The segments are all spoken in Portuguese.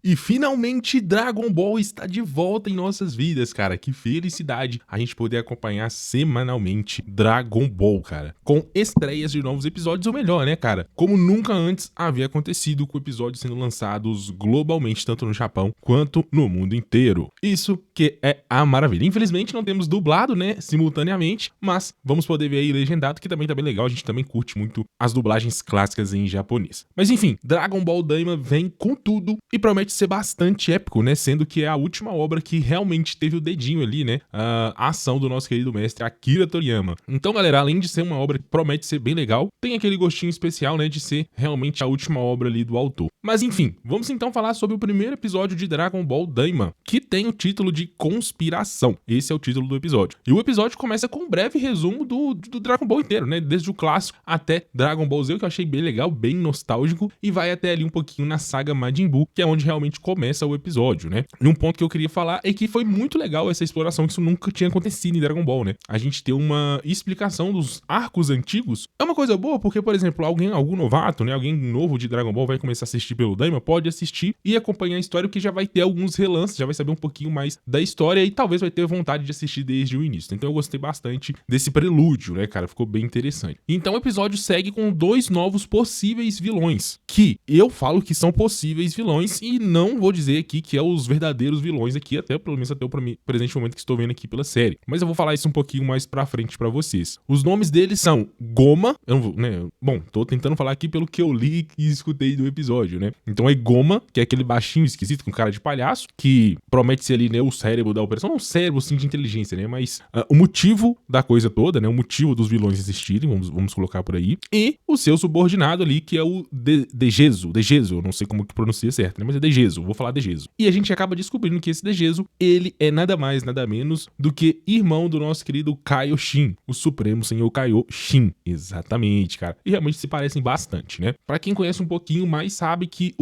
E finalmente Dragon Ball está de volta em nossas vidas, cara. Que felicidade a gente poder acompanhar semanalmente Dragon Ball, cara. Com estreias de novos episódios, ou melhor, né, cara? Como nunca antes havia acontecido, com episódios sendo lançados globalmente, tanto no Japão quanto no mundo inteiro. Isso que é a maravilha. Infelizmente não temos dublado, né, simultaneamente, mas vamos poder ver aí legendado, que também tá bem legal. A gente também curte muito as dublagens clássicas em japonês. Mas enfim, Dragon Ball Daima vem com tudo e promete ser bastante épico, né? Sendo que é a última obra que realmente teve o dedinho ali, né? A ação do nosso querido mestre Akira Toriyama. Então, galera, além de ser uma obra que promete ser bem legal, tem aquele gostinho especial, né? De ser realmente a última obra ali do autor. Mas enfim, vamos então falar sobre o primeiro episódio de Dragon Ball Daima, que tem o título de Conspiração. Esse é o título do episódio. E o episódio começa com um breve resumo do Dragon Ball inteiro, né? Desde o clássico até Dragon Ball Z, que eu achei bem legal, bem nostálgico, e vai até ali um pouquinho na saga Majin Buu, que é onde realmente começa o episódio, né? E um ponto que eu queria falar é que foi muito legal essa exploração, que isso nunca tinha acontecido em Dragon Ball, né? A gente ter uma explicação dos arcos antigos é uma coisa boa, porque, por exemplo, algum novato, né? Alguém novo de Dragon Ball vai começar a assistir pelo Daima, pode assistir e acompanhar a história, que já vai ter alguns relances, já vai saber um pouquinho mais da história e talvez vai ter vontade de assistir desde o início. Então eu gostei bastante desse prelúdio, né, cara? Ficou bem interessante. Então o episódio segue com dois novos possíveis vilões, que eu falo que são possíveis vilões e não vou dizer aqui que é os verdadeiros vilões aqui, até pelo menos até o presente momento que estou vendo aqui pela série. Mas eu vou falar isso um pouquinho mais pra frente pra vocês. Os nomes deles são Goma, eu não vou, né? Bom, tô tentando falar aqui pelo que eu li e escutei do episódio, né? Então é Goma, que é aquele baixinho esquisito com cara de palhaço, que promete ser ali, né, o cérebro da operação. Não o cérebro, sim, de inteligência, né? Mas o motivo da coisa toda, né? O motivo dos vilões existirem, vamos colocar por aí. E o seu subordinado ali, que é o Degezo, eu não sei como que pronuncia certo, né? Mas é Degezo, vou falar Degezo. E a gente acaba descobrindo que esse Degezo, ele é nada mais, nada menos do que irmão do nosso querido Kaioshin, o Supremo Senhor Kaioshin. Exatamente, cara. E realmente se parecem bastante, né? Pra quem conhece um pouquinho mais, sabe que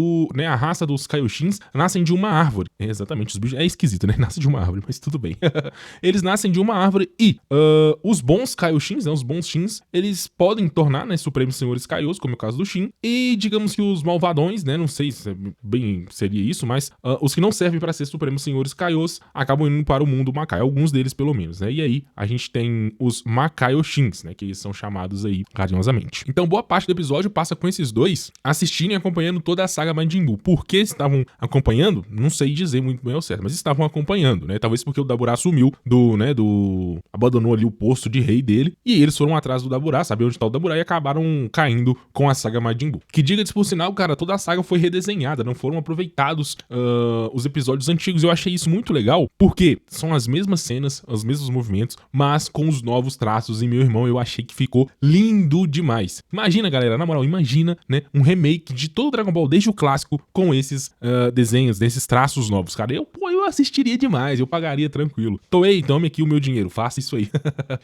a raça dos Kaioshins nascem de uma árvore. É, exatamente, os bichos... É esquisito, né? Nasce de uma árvore, mas tudo bem. Eles nascem de uma árvore e os bons Kaioshins, né? Os bons Shins, eles podem tornar, né, Supremos Senhores Kaios, como é o caso do Shin. E digamos que os malvadões, né? Não sei se bem seria isso, mas os que não servem para ser Supremos Senhores Kaios acabam indo para o mundo Makai. Alguns deles, pelo menos, né? E aí a gente tem os Makaioshins, né? Que eles são chamados aí carinhosamente. Então, boa parte do episódio passa com esses dois assistindo e acompanhando toda a saga Majin Buu. Por que estavam acompanhando? Não sei dizer muito bem ao certo, mas estavam acompanhando, né? Talvez porque o Daburá sumiu abandonou ali o posto de rei dele e eles foram atrás do Daburá, saber onde tá o Daburá e acabaram caindo com a saga Majin Buu. Que diga-se por sinal, cara, toda a saga foi redesenhada, não foram aproveitados os episódios antigos. Eu achei isso muito legal, porque são as mesmas cenas, os mesmos movimentos, mas com os novos traços. E meu irmão, eu achei que ficou lindo demais. Imagina, galera, na moral, imagina, né, um remake de todo o Dragon Ball desde o clássico com esses desenhos, desses traços novos, cara. Eu assistiria demais, eu pagaria tranquilo. Tome aqui o meu dinheiro, faça isso aí.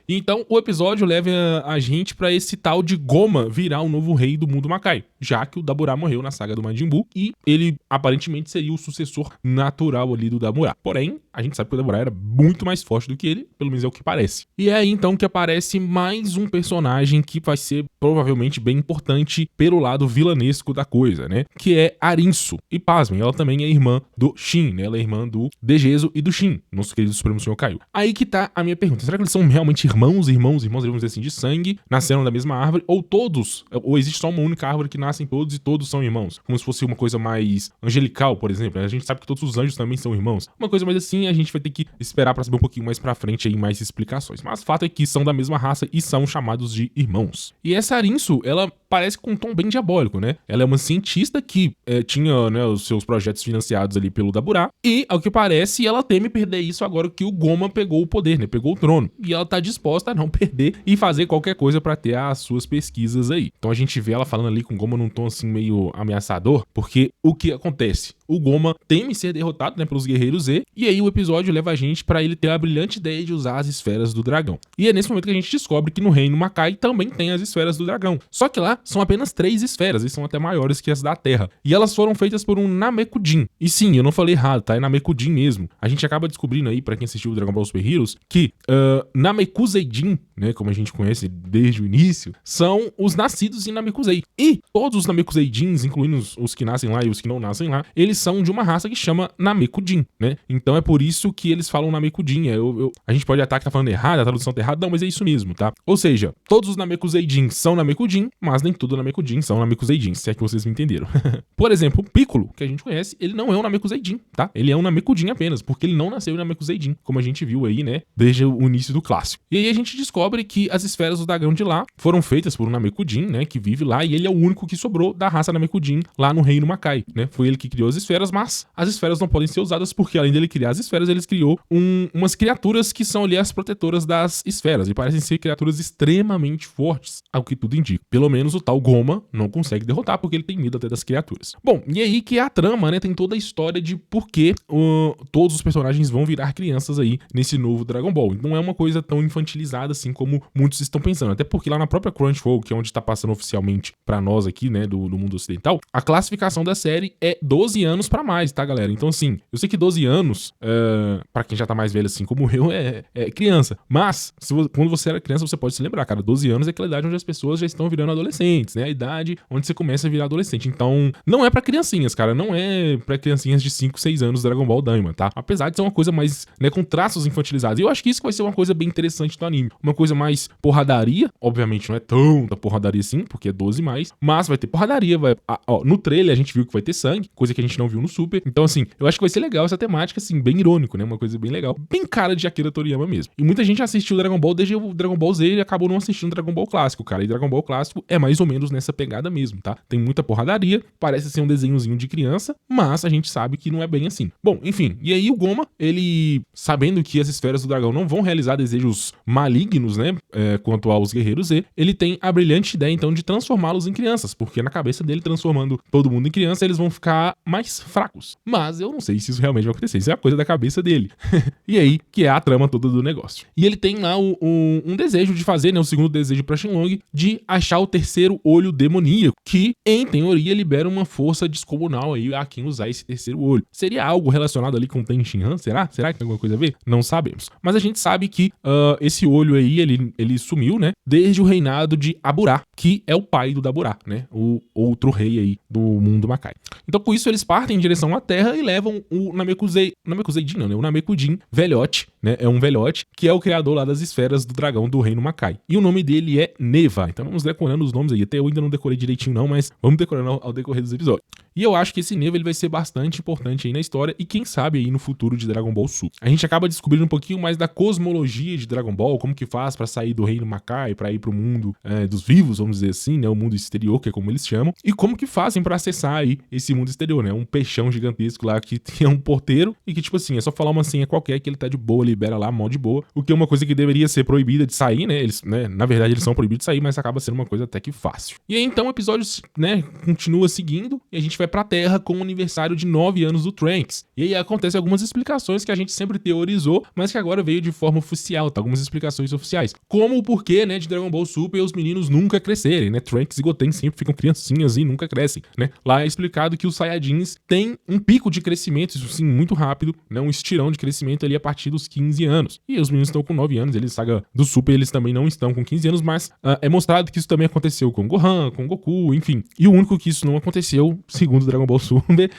Então, o episódio leva a gente pra esse tal de Goma virar o novo rei do mundo Makai, já que o Daburá morreu na saga do Majin Buu e ele aparentemente seria o sucessor natural ali do Daburá. Porém, a gente sabe que o Daburá era muito mais forte do que ele, pelo menos é o que parece. E é aí então que aparece mais um personagem que vai ser provavelmente bem importante pelo lado vilanesco da coisa, né? Que é Arinsu. E pasmem, ela também é irmã do Shin, né? Ela é irmã do Degezo e do Shin, nosso querido Supremo Senhor Kaiô. Aí que tá a minha pergunta. Será que eles são realmente irmãos, vamos dizer assim, de sangue, nasceram da mesma árvore, ou existe só uma única árvore que nascem todos e todos são irmãos? Como se fosse uma coisa mais angelical, por exemplo. A gente sabe que todos os anjos também são irmãos. Uma coisa mais assim, a gente vai ter que esperar pra saber um pouquinho mais pra frente aí, mais explicações. Mas o fato é que são da mesma raça e são chamados de irmãos. E essa Arinsu, ela parece com um tom bem diabólico, né? Ela é uma cientista que tinha, né, os seus projetos financiados ali pelo Daburá e, ao que parece, ela teme perder isso agora que o Goma pegou o poder, né? Pegou o trono. E ela tá disposta a não perder e fazer qualquer coisa pra ter as suas pesquisas aí. Então a gente vê ela falando ali com o Goma num tom assim meio ameaçador, porque o que acontece? O Goma teme ser derrotado, né, pelos Guerreiros Z, e aí o episódio leva a gente pra ele ter a brilhante ideia de usar as esferas do dragão. E é nesse momento que a gente descobre que no reino Makai também tem as esferas do dragão. Só que lá lá são apenas 3 esferas e são até maiores que as da Terra. E elas foram feitas por um Namekusei. E sim, eu não falei errado, tá? É Namekusei mesmo. A gente acaba descobrindo aí, pra quem assistiu o Dragon Ball Super Heroes, que Namekuseijin, né, como a gente conhece desde o início, são os nascidos em Namekusei. E todos os Namekuseijins, incluindo os que nascem lá e os que não nascem lá, eles são de uma raça que chama Namekujin, né? Então é por isso que eles falam Namekujin. A gente pode até que tá falando errado, a tradução tá errada, não, mas é isso mesmo, tá? Ou seja, todos os Namekuseijin são Namekujin, mas nem todo Namekusei são Namekuseijin, se é que vocês me entenderam. Por exemplo, o Piccolo, que a gente conhece, ele não é um Namekuseijin, tá? Ele é um Namekujin apenas, porque ele não nasceu em Namekuseijin, como a gente viu aí, né, desde o início do clássico. E aí a gente descobre que as esferas do dragão de lá foram feitas por um Namekujin, né, que vive lá, e ele é o único que sobrou da raça Namekujin lá no Reino Makai, né? Foi ele que criou as esferas, mas as esferas não podem ser usadas porque além dele criar as esferas, ele criou umas criaturas que são ali as protetoras das esferas, e parecem ser criaturas extremamente fortes, ao que tudo indica. Pelo menos o tal Goma não consegue derrotar porque ele tem medo até das criaturas. Bom, e aí que é a trama, né, tem toda a história de por que todos os personagens vão virar crianças aí nesse novo Dragon Ball. Não é uma coisa tão infantilizada assim como muitos estão pensando, até porque lá na própria Crunchyroll, que é onde tá passando oficialmente pra nós aqui, né, do mundo ocidental, a classificação da série é 12 anos pra mais, tá, galera? Então, assim, eu sei que 12 anos, pra quem já tá mais velho assim como eu, é criança, mas quando você era criança, você pode se lembrar, cara, 12 anos é aquela idade onde as pessoas já estão virando adolescentes, né, a idade onde você começa a virar adolescente. Então, não é pra criancinhas, cara, não é pra criancinhas de 5, 6 anos Dragon Ball Daima, tá? Apesar de ser uma coisa mais, né, com traços infantilizados. E eu acho que isso vai ser uma coisa bem interessante do anime. Uma coisa mais porradaria, obviamente não é tanta porradaria assim, porque é 12 mais, mas vai ter porradaria, no trailer a gente viu que vai ter sangue, coisa que a gente não viu no Super. Então, assim, eu acho que vai ser legal essa temática, assim, bem irônico, né? Uma coisa bem legal, bem cara de Akira Toriyama mesmo. E muita gente assistiu Dragon Ball desde o Dragon Ball Z e acabou não assistindo Dragon Ball clássico, cara. E Dragon Ball clássico é mais ou menos nessa pegada mesmo, tá? Tem muita porradaria, parece ser um desenhozinho de criança, mas a gente sabe que não é bem assim. Bom, enfim, e aí o Goma, ele, sabendo que as esferas do dragão não vão realizar desejos malignos, né, quanto aos guerreiros Z, ele tem a brilhante ideia, então, de transformá-los em crianças, porque na cabeça dele, transformando todo mundo em criança, eles vão ficar mais fracos. Mas eu não sei se isso realmente vai acontecer, isso é a coisa da cabeça dele. E aí, que é a trama toda do negócio. E ele tem lá um desejo de fazer, né, o segundo desejo pra Shenlong, de achar o terceiro olho demoníaco, que, em teoria, libera uma força descomunal aí a quem usar esse terceiro olho. Seria algo relacionado ali com Ten Shinhan? Será? Será que tem alguma coisa a ver? Não sabemos. Mas a gente sabe que esse olho aí, ele sumiu, né, desde o reinado de Aburá, que é o pai do Daburá, né, o outro rei aí do mundo Makai. Então, com isso, eles partem em direção à Terra e levam o Namekuseijin, não, né, o Namekujin velhote, né, é um velhote, que é o criador lá das esferas do dragão do reino Makai. E o nome dele é Neva. Então vamos decorando os nomes aí. Até eu ainda não decorei direitinho não, mas vamos decorando ao decorrer dos episódios. E eu acho que esse Neva ele vai ser bastante importante aí na história e quem sabe aí no futuro de Dragon Ball Super. A gente acaba descobrindo um pouquinho mais da cosmologia de Dragon Ball, como que faz pra sair do reino Makai, pra ir pro mundo dos vivos, vamos dizer assim, né, o mundo exterior, que é como eles chamam, e como que fazem pra acessar aí esse mundo exterior, né, um peixão gigantesco lá que tem um porteiro e que tipo assim, é só falar uma senha qualquer que ele tá de boa, libera lá, mó de boa, o que é uma coisa que deveria ser proibida de sair, né, eles, né, na verdade eles são proibidos de sair, mas acaba sendo uma coisa até que fácil. E aí então o episódio, né, continua seguindo e a gente vai pra Terra com o aniversário de 9 anos do Trunks. E aí acontecem algumas explicações que a gente sempre teorizou, mas que agora veio de forma oficial, tá? Algumas explicações oficiais. Como o porquê, né, de Dragon Ball Super os meninos nunca crescerem, né? Trunks e Goten sempre ficam criancinhas e nunca crescem, né? Lá é explicado que os Saiyajins têm um pico de crescimento, isso sim, muito rápido, né? Um estirão de crescimento ali a partir dos 15 anos. E os meninos estão com 9 anos, eles, saga do Super, eles também não estão com 15 anos, mas é mostrado que isso também aconteceu com Gohan, com Goku, enfim. E o único que isso não aconteceu, segundo Dragon Ball Super,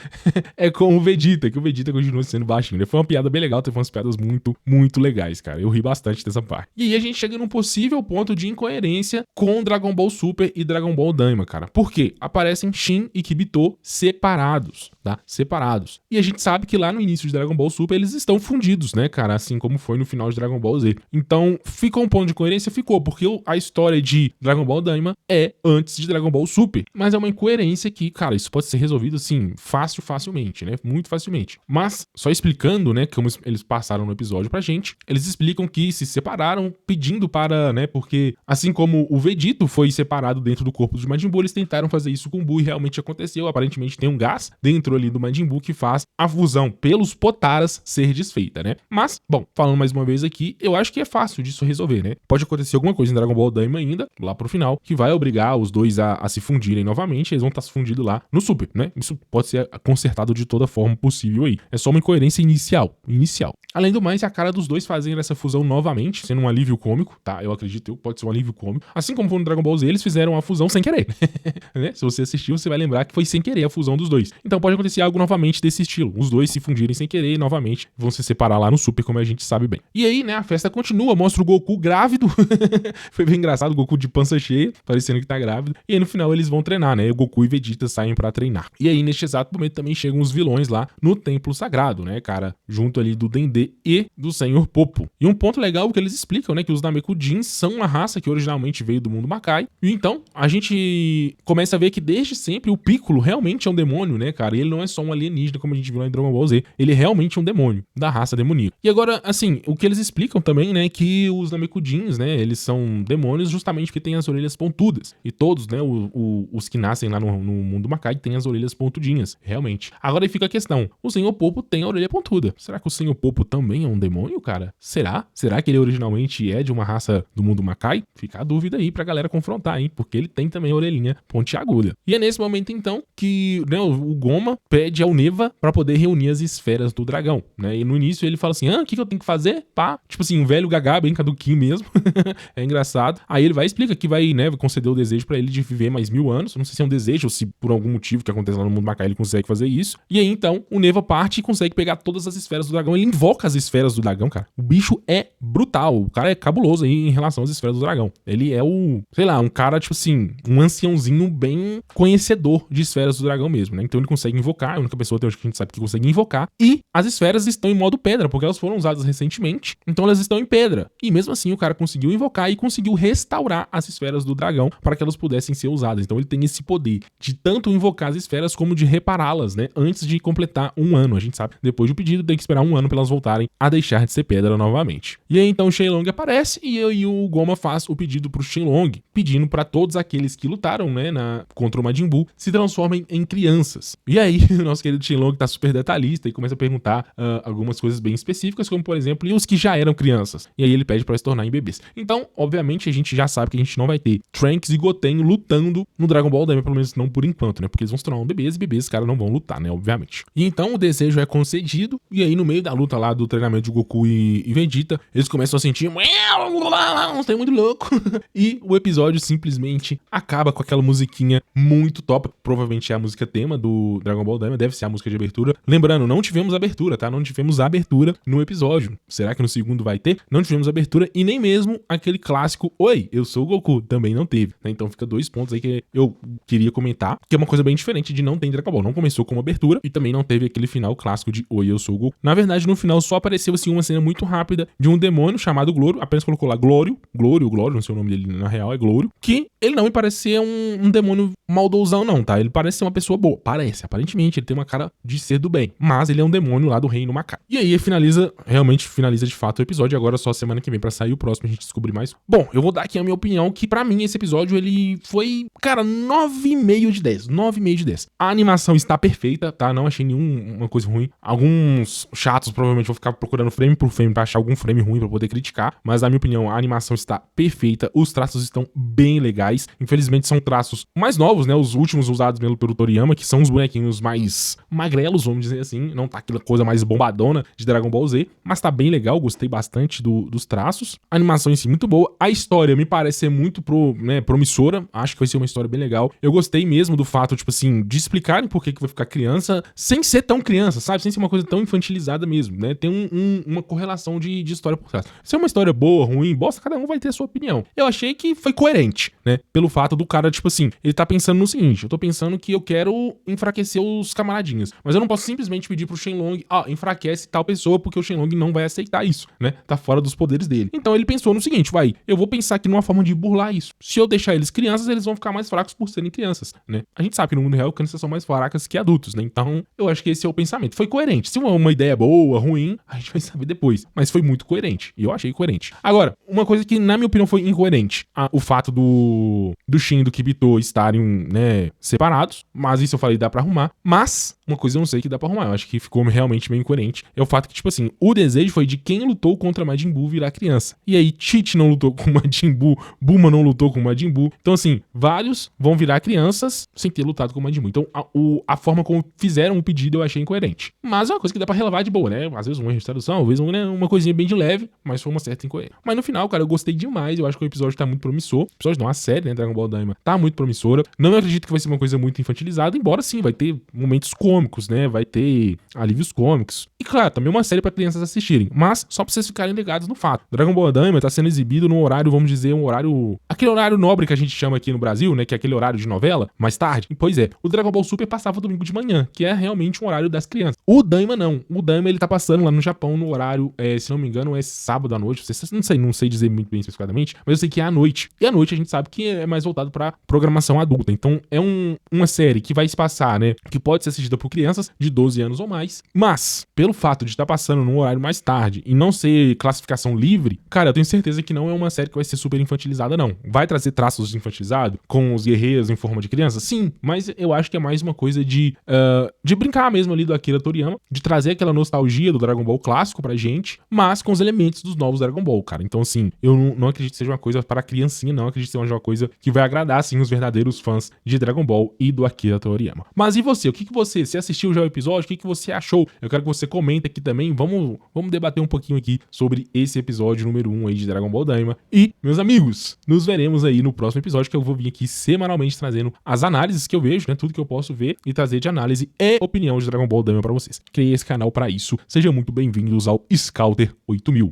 é com o Vegeta, que o Vegeta continua sendo baixinho, né? Foi uma piada bem legal, teve umas piadas muito, muito legais, cara. Eu ri bastante dessa parte. E aí a gente chega num possível ponto de incoerência com Dragon Ball Super e Dragon Ball Daima, cara. Por quê? Aparecem Shin e Kibito separados, tá? Separados. E a gente sabe que lá no início de Dragon Ball Super eles estão fundidos, né, cara? Assim como foi no final de Dragon Ball Z. Então, ficou um ponto de incoerência? Ficou, porque a história de Dragon Ball Daima é antes de Dragon Ball Super. Mas é uma incoerência que, cara, isso pode ser resolvido, assim, facilmente, né? Muito facilmente. Mas, só explicando, né, como eles passaram no episódio pra gente, eles explicam que se separaram pedindo para, né, porque assim como o Vegito foi separado dentro do corpo de Majin Buu, eles tentaram fazer isso com o Buu e realmente aconteceu. Aparentemente tem um gás dentro ali do Majin Buu que faz a fusão pelos Potaras ser desfeita, né? Mas, bom, falando mais uma vez aqui, eu acho que é fácil disso resolver, né? Pode acontecer alguma coisa em Dragon Ball Daima ainda, lá pro final, que vai obrigar os dois a se fundirem novamente, eles vão estar se fundidos lá no Super, né? Isso pode ser consertado de toda forma possível aí. É só uma incoerência inicial. Além do mais, é a cara dos dois fazendo essa fusão novamente, sendo um alívio cômico, tá? Eu acredito que pode ser um alívio cômico. Assim como foi no Dragon Ball Z, eles fizeram a fusão sem querer, né? Se você assistiu, você vai lembrar que foi sem querer a fusão dos dois. Então pode acontecer algo novamente desse estilo. Os dois se fundirem sem querer e novamente vão se separar lá no Super, como a gente sabe bem. E aí, né, a festa continua, mostra o Goku grávido. Foi bem engraçado, o Goku de pança cheia, parecendo que tá grávido. E aí no final eles vão treinar, né? O Goku e Vegeta saem pra treinar. E aí neste exato momento também chegam os vilões lá no Templo Sagrado, né, cara? Junto ali do Dendê e do Senhor Popo. E um ponto legal que eles explicam, né, que os Namekusins são uma raça que originalmente veio do mundo Makai. E então a gente começa a ver que desde sempre o Piccolo realmente é um demônio, né, cara? E ele não é só um alienígena como a gente viu lá em Dragon Ball Z. Ele é realmente um demônio, da raça demoníaca. E agora, assim, o que eles explicam também, né, que os Namekusins, né, eles são demônios justamente porque têm as orelhas pontudas. E todos, né, os que nascem lá no mundo Makai têm as orelhas pontudinhas, realmente. Agora aí fica a questão, o Senhor Popo tem a orelha pontuda. Será que o Senhor Popo também é um demônio, cara? Será? Será que ele originalmente é de uma raça do mundo Makai? Fica a dúvida aí pra galera confrontar, hein? Porque ele tem também a orelhinha pontiaguda. E é nesse momento, então, que, né, o Goma pede ao Neva pra poder reunir as esferas do dragão, né? E no início ele fala assim, o que eu tenho que fazer? Pá, tipo assim, um velho gagá, bem caduquinho mesmo. É engraçado. Aí ele vai e explica que vai, né, conceder o desejo pra ele de viver mais 1000 anos. Não sei se é um desejo ou se por algum motivo que acontece lá no mundo Makai ele consegue fazer isso. E aí, então, o Neva parte e consegue pegar todas as esferas do dragão. Ele invoca as esferas do dragão, cara. O bicho é brutal. O cara é cabuloso aí em relação às esferas do dragão. Ele é sei lá, um cara, tipo assim, um anciãozinho bem conhecedor de esferas do dragão mesmo, né? Então ele consegue invocar, é a única pessoa até hoje que a gente sabe que consegue invocar. E as esferas estão em modo pedra, porque elas foram usadas recentemente. Então elas estão em pedra. E mesmo assim o cara conseguiu invocar e conseguiu restaurar as esferas do dragão para que elas pudessem ser usadas. Então ele tem esse poder de tanto invocar as esferas como de repará-las, né? Antes de completar um ano. A gente sabe, depois do pedido, tem que esperar um ano para elas voltarem a deixar de ser pedra novamente. E aí então o Shenlong aparece e aí o Goma faz o pedido pro Shenlong, pedindo para todos aqueles que lutaram, né, contra o Majin Buu, se transformem em crianças. E aí o nosso querido Shenlong tá super detalhista e começa a perguntar algumas coisas bem específicas, como por exemplo, e os que já eram crianças? E aí ele pede para se tornar em bebês. Então, obviamente, a gente já sabe que a gente não vai ter Trunks e Goten lutando no Dragon Ball Daima, pelo menos não por enquanto, né? Porque eles vão se tornar bebês e bebês, os caras não vão lutar, né? Obviamente. E então o desejo é concedido, e aí no meio da luta lá do treinamento de Goku e Vegeta, eles começam a sentir um trem muito louco. E o episódio simplesmente acaba com aquela musiquinha muito top. Provavelmente é a música tema do Dragon Ball Daima, deve ser a música de abertura. Lembrando, não tivemos abertura, tá? Não tivemos abertura no episódio. Será que no segundo vai ter? Não tivemos abertura e nem mesmo aquele clássico Oi, eu sou o Goku, também não teve, né? Então fica 2 pontos aí que eu queria comentar, que é uma coisa bem diferente de não ter em Dragon Ball. Não começou como abertura e também não teve aquele final clássico de Oi, eu sou o Goku. Na verdade, no final só apareceu assim uma cena muito rápida de um demônio chamado Glório, apenas colocou lá Glório, não sei o nome dele na real, é Glório, que ele não me parece ser um demônio maldosão não, tá? Ele parece ser uma pessoa boa, aparentemente ele tem uma cara de ser do bem, mas ele é um demônio lá do reino Makai. E aí realmente finaliza de fato o episódio, agora só semana que vem pra sair o próximo a gente descobrir mais. Bom, eu vou dar aqui a minha opinião, que pra mim esse episódio ele foi, cara, 9,5 de 10, 9,5 de 10. A animação está perfeita, tá? Não achei nenhuma coisa ruim. Alguns chatos provavelmente vão ficar procurando frame por frame pra achar algum frame ruim pra poder criticar, mas na minha opinião a animação está perfeita, os traços estão bem legais. Infelizmente são traços mais novos, né? Os últimos usados pelo Toriyama, que são os bonequinhos mais magrelos, vamos dizer assim, não tá aquela coisa mais bombadona de Dragon Ball Z, mas tá bem legal, gostei bastante dos traços. A animação em si muito boa, a história me parece ser muito promissora, acho que vai ser uma história bem legal. Eu gostei mesmo do fato, tipo assim, de explicarem por que vai ficar criança, sem ser tão criança, sabe? Sem ser uma coisa tão infantilizada mesmo, né? Tem uma correlação de história por trás. Se é uma história boa, ruim, bosta, cada um vai ter a sua opinião. Eu achei que foi coerente, né? Pelo fato do cara, tipo assim, ele tá pensando no seguinte, eu tô pensando que eu quero enfraquecer os camaradinhas, mas eu não posso simplesmente pedir pro Shenlong, enfraquece tal pessoa, porque o Shenlong não vai aceitar isso, né? Tá fora dos poderes dele. Então ele pensou no seguinte, eu vou pensar aqui numa forma de burlar isso. Se eu deixar eles crianças, eles vão ficar mais fracos por serem crianças, né? A gente sabe que no mundo real crianças são mais fracas que adultos, né? Então eu acho que esse é o pensamento. Foi coerente. Se uma ideia boa, ruim, a gente vai saber depois. Mas foi muito coerente. E eu achei coerente. Agora, uma coisa que na minha opinião foi incoerente. O fato do Shin e do Kibito estarem, né, separados. Mas isso eu falei dá pra arrumar, mas uma coisa eu não sei que dá pra arrumar, eu acho que ficou realmente meio incoerente, é o fato que, tipo assim, o desejo foi de quem lutou contra Majin Buu virar criança. E aí, Tite não lutou com Majin Buu, Bulma não lutou com Majin Buu. Então, assim, vários vão virar crianças sem ter lutado com Majin Buu. Então, a forma como fizeram o pedido eu achei incoerente. Mas é uma coisa que dá pra relevar de boa, né? Às vezes um erro de tradução, às vezes uma coisinha bem de leve, mas foi uma certa incoerência. Mas no final, cara, eu gostei demais, eu acho que o episódio tá muito promissor. O episódio não, a série, né, Dragon Ball Daima, tá muito promissora. Não acredito que vai ser uma coisa muito infantilizada, embora sim, vai ter momentos cômicos, né? Vai ter alívios cômicos. E claro, também uma série pra crianças assistirem, mas só pra vocês ficarem ligados no fato. Dragon Ball Daima tá sendo exibido no horário, vamos dizer, um horário... aquele horário nobre que a gente chama aqui no Brasil, né? Que é aquele horário de novela, mais tarde. E, pois é, o Dragon Ball Super passava domingo de manhã, que é realmente um horário das crianças. O Daima não. O Daima, ele tá passando lá no Japão no horário, se não me engano, é sábado à noite. Não sei dizer muito bem especificadamente, mas eu sei que é à noite. E à noite a gente sabe que é mais voltado pra programação adulta. Então é uma série que vai se passar, né? Que pode ser assistida por crianças de 12 anos ou mais. Mas, pelo fato de estar passando num horário mais tarde e não ser classificação livre, cara, eu tenho certeza que não é uma série que vai ser super infantilizada, não. Vai trazer traços de infantilizado com os guerreiros em forma de criança? Sim, mas eu acho que é mais uma coisa de brincar mesmo ali do Akira Toriyama, de trazer aquela nostalgia do Dragon Ball clássico pra gente, mas com os elementos dos novos Dragon Ball, cara. Então, assim, eu não acredito que seja uma coisa para criancinha, não acredito que seja uma coisa que vai agradar, assim, os verdadeiros fãs de Dragon Ball e do Akira Toriyama. Mas e você? O que você assistiu já o episódio? O que você achou? Eu quero que você comente aqui também. Vamos debater um pouquinho aqui sobre esse episódio número 1 aí de Dragon Ball Daima. E, meus amigos, nos veremos aí no próximo episódio, que eu vou vir aqui semanalmente trazendo as análises que eu vejo, né? Tudo que eu posso ver e trazer de análise e opinião de Dragon Ball Daima pra vocês. Criei esse canal pra isso. Sejam muito bem-vindos ao Scouter 8000.